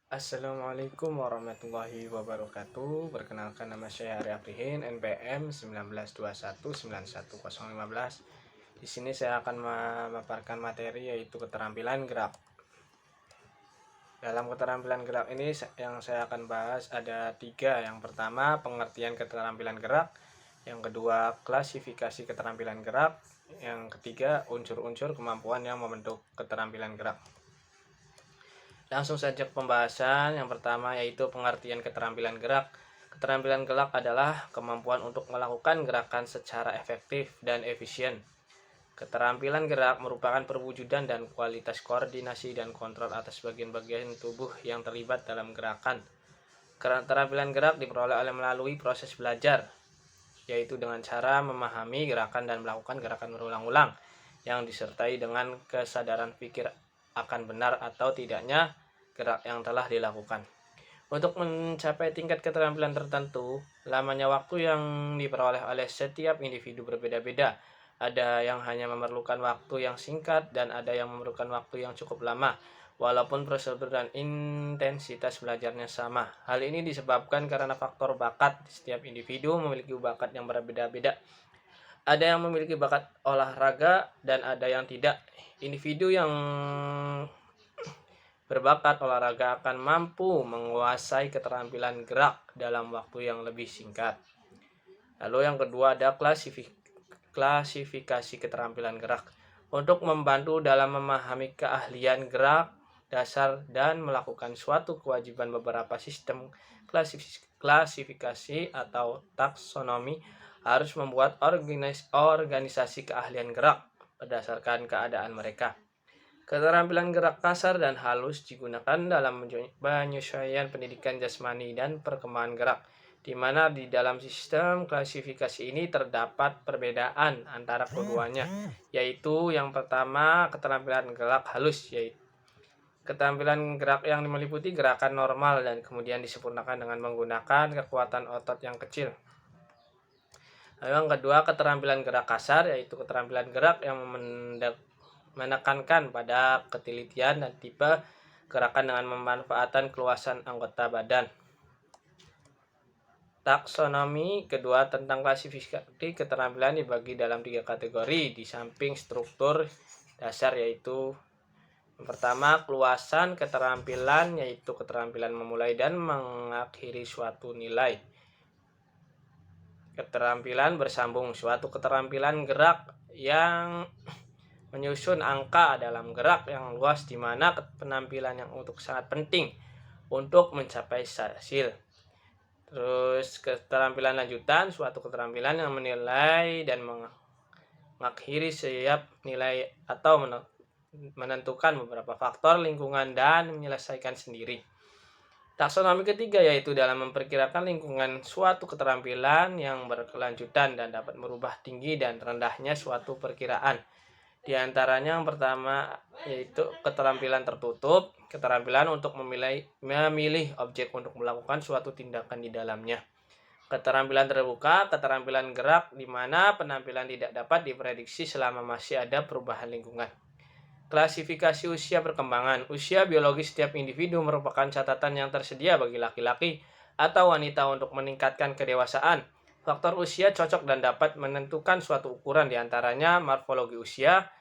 Assalamualaikum warahmatullahi wabarakatuh. Perkenalkan, nama saya Ari Aprihin, NPM 1921910115. Di sini saya akan memaparkan materi yaitu keterampilan gerak. Dalam keterampilan gerak ini yang saya akan bahas ada 3. Yang pertama, pengertian keterampilan gerak. Yang kedua, klasifikasi keterampilan gerak. Yang ketiga, unsur-unsur kemampuan yang membentuk keterampilan gerak. Langsung saja ke pembahasan. Yang pertama yaitu pengertian keterampilan gerak. Keterampilan gerak adalah kemampuan untuk melakukan gerakan secara efektif dan efisien. Keterampilan gerak merupakan perwujudan dan kualitas koordinasi dan kontrol atas bagian-bagian tubuh yang terlibat dalam gerakan. Keterampilan gerak diperoleh melalui proses belajar, yaitu dengan cara memahami gerakan dan melakukan gerakan berulang-ulang yang disertai dengan kesadaran pikir akan benar atau tidaknya gerak yang telah dilakukan. Untuk mencapai tingkat keterampilan tertentu, lamanya waktu yang diperoleh oleh setiap individu berbeda-beda. Ada yang hanya memerlukan waktu yang singkat dan ada yang memerlukan waktu yang cukup lama, walaupun prosedur dan intensitas belajarnya sama. Hal ini disebabkan karena faktor bakat. Setiap individu memiliki bakat yang berbeda-beda. Ada yang memiliki bakat olahraga dan ada yang tidak. Individu yang berbakat olahraga akan mampu menguasai keterampilan gerak dalam waktu yang lebih singkat. Lalu yang kedua ada klasifikasi keterampilan gerak. Untuk membantu dalam memahami keahlian gerak dasar dan melakukan suatu kewajiban, beberapa sistem klasifikasi atau taksonomi harus membuat organisasi keahlian gerak berdasarkan keadaan mereka. Keterampilan gerak kasar dan halus digunakan dalam penyesuaian pendidikan jasmani dan perkembangan gerak, di mana di dalam sistem klasifikasi ini terdapat perbedaan antara keduanya, yaitu yang pertama keterampilan gerak halus, yaitu keterampilan gerak yang meliputi gerakan normal dan kemudian disempurnakan dengan menggunakan kekuatan otot yang kecil. Lalu yang kedua keterampilan gerak kasar, yaitu keterampilan gerak yang menekankan pada ketelitian dan tipe gerakan dengan memanfaatkan keluasan anggota badan. Taksonomi kedua tentang klasifikasi keterampilan dibagi dalam 3 kategori di samping struktur dasar, yaitu yang pertama keluasan keterampilan, yaitu keterampilan memulai dan mengakhiri suatu nilai. Keterampilan bersambung, suatu keterampilan gerak yang menyusun angka dalam gerak yang luas, di mana penampilan yang sangat penting untuk mencapai hasil. Terus keterampilan lanjutan, suatu keterampilan yang menilai dan mengakhiri setiap nilai atau menentukan beberapa faktor lingkungan dan menyelesaikan sendiri. Taksonomi ketiga yaitu dalam memperkirakan lingkungan suatu keterampilan yang berkelanjutan dan dapat merubah tinggi dan rendahnya suatu perkiraan. Di antaranya yang pertama yaitu keterampilan tertutup, keterampilan untuk memilih objek untuk melakukan suatu tindakan di dalamnya. Keterampilan terbuka, keterampilan gerak di mana penampilan tidak dapat diprediksi selama masih ada perubahan lingkungan. Klasifikasi usia perkembangan. Usia biologis setiap individu merupakan catatan yang tersedia bagi laki-laki atau wanita untuk meningkatkan kedewasaan. Faktor usia cocok dan dapat menentukan suatu ukuran, diantaranya morfologi usia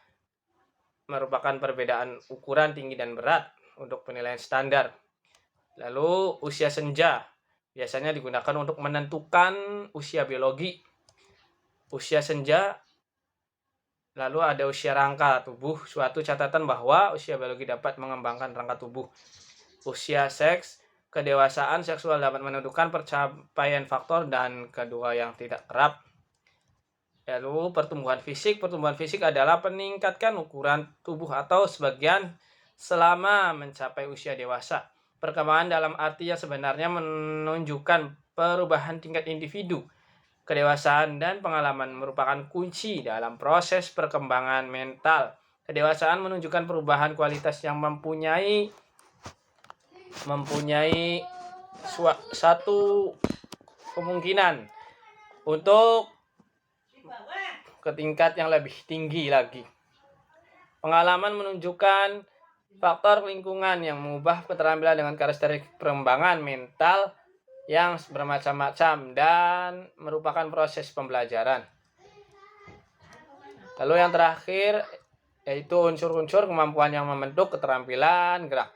merupakan perbedaan ukuran tinggi dan berat untuk penilaian standar. Lalu usia senja biasanya digunakan untuk menentukan usia biologi. Usia senja. Lalu ada usia rangka tubuh, suatu catatan bahwa usia biologi dapat mengembangkan rangka tubuh. Usia seks, kedewasaan seksual dapat menentukan pencapaian faktor dan kedua yang tidak kerap. Lalu pertumbuhan fisik adalah peningkatkan ukuran tubuh atau sebagian selama mencapai usia dewasa. Perkembangan dalam arti yang sebenarnya menunjukkan perubahan tingkat individu. Kedewasaan dan pengalaman merupakan kunci dalam proses perkembangan mental. Kedewasaan menunjukkan perubahan kualitas yang mempunyai satu kemungkinan untuk ke tingkat yang lebih tinggi lagi. Pengalaman menunjukkan Faktor lingkungan yang mengubah keterampilan dengan karakteristik perkembangan mental yang bermacam-macam dan merupakan proses pembelajaran. Lalu yang terakhir yaitu unsur-unsur kemampuan yang membentuk keterampilan gerak.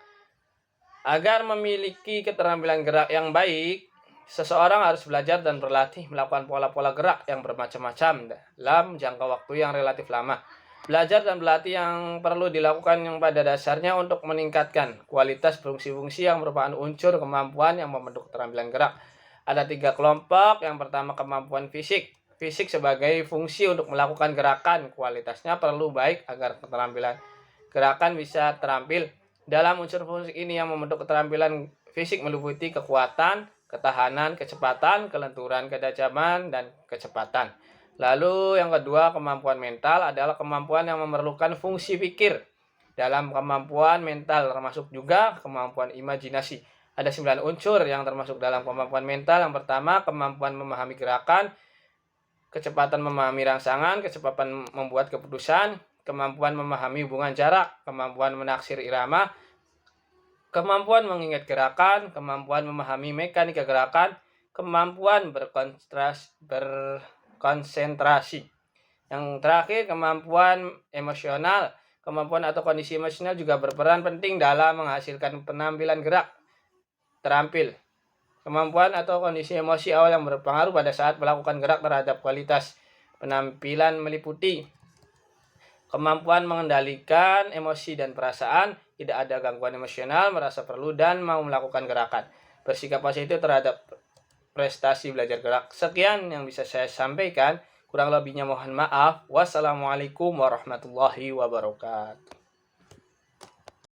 Agar memiliki keterampilan gerak yang baik, seseorang harus belajar dan berlatih melakukan pola-pola gerak yang bermacam-macam dalam jangka waktu yang relatif lama. Belajar dan berlatih yang perlu dilakukan yang pada dasarnya untuk meningkatkan kualitas fungsi-fungsi yang merupakan unsur kemampuan yang membentuk keterampilan gerak. Ada 3 kelompok. Yang pertama, kemampuan fisik. Fisik sebagai fungsi untuk melakukan gerakan. Kualitasnya perlu baik agar keterampilan gerakan bisa terampil. Dalam unsur fungsi ini yang membentuk keterampilan fisik meliputi kekuatan, ketahanan, kecepatan, kelenturan, ketajaman, dan kecepatan. Lalu yang kedua, kemampuan mental adalah kemampuan yang memerlukan fungsi pikir. Dalam kemampuan mental termasuk juga kemampuan imajinasi. Ada 9 unsur yang termasuk dalam kemampuan mental. Yang pertama, kemampuan memahami gerakan, kecepatan memahami rangsangan, kecepatan membuat keputusan, kemampuan memahami hubungan jarak, kemampuan menaksir irama, kemampuan mengingat gerakan, kemampuan memahami mekanika gerakan, kemampuan berkonsentrasi. Yang terakhir, kemampuan emosional. Kemampuan atau kondisi emosional juga berperan penting dalam menghasilkan penampilan gerak terampil. Kemampuan atau kondisi emosi awal yang berpengaruh pada saat melakukan gerak terhadap kualitas penampilan meliputi kemampuan mengendalikan emosi dan perasaan, tidak ada gangguan emosional, merasa perlu dan mau melakukan gerakan, bersikap positif terhadap prestasi belajar gerak. Sekian yang bisa saya sampaikan, kurang lebihnya mohon maaf. Wassalamualaikum warahmatullahi wabarakatuh.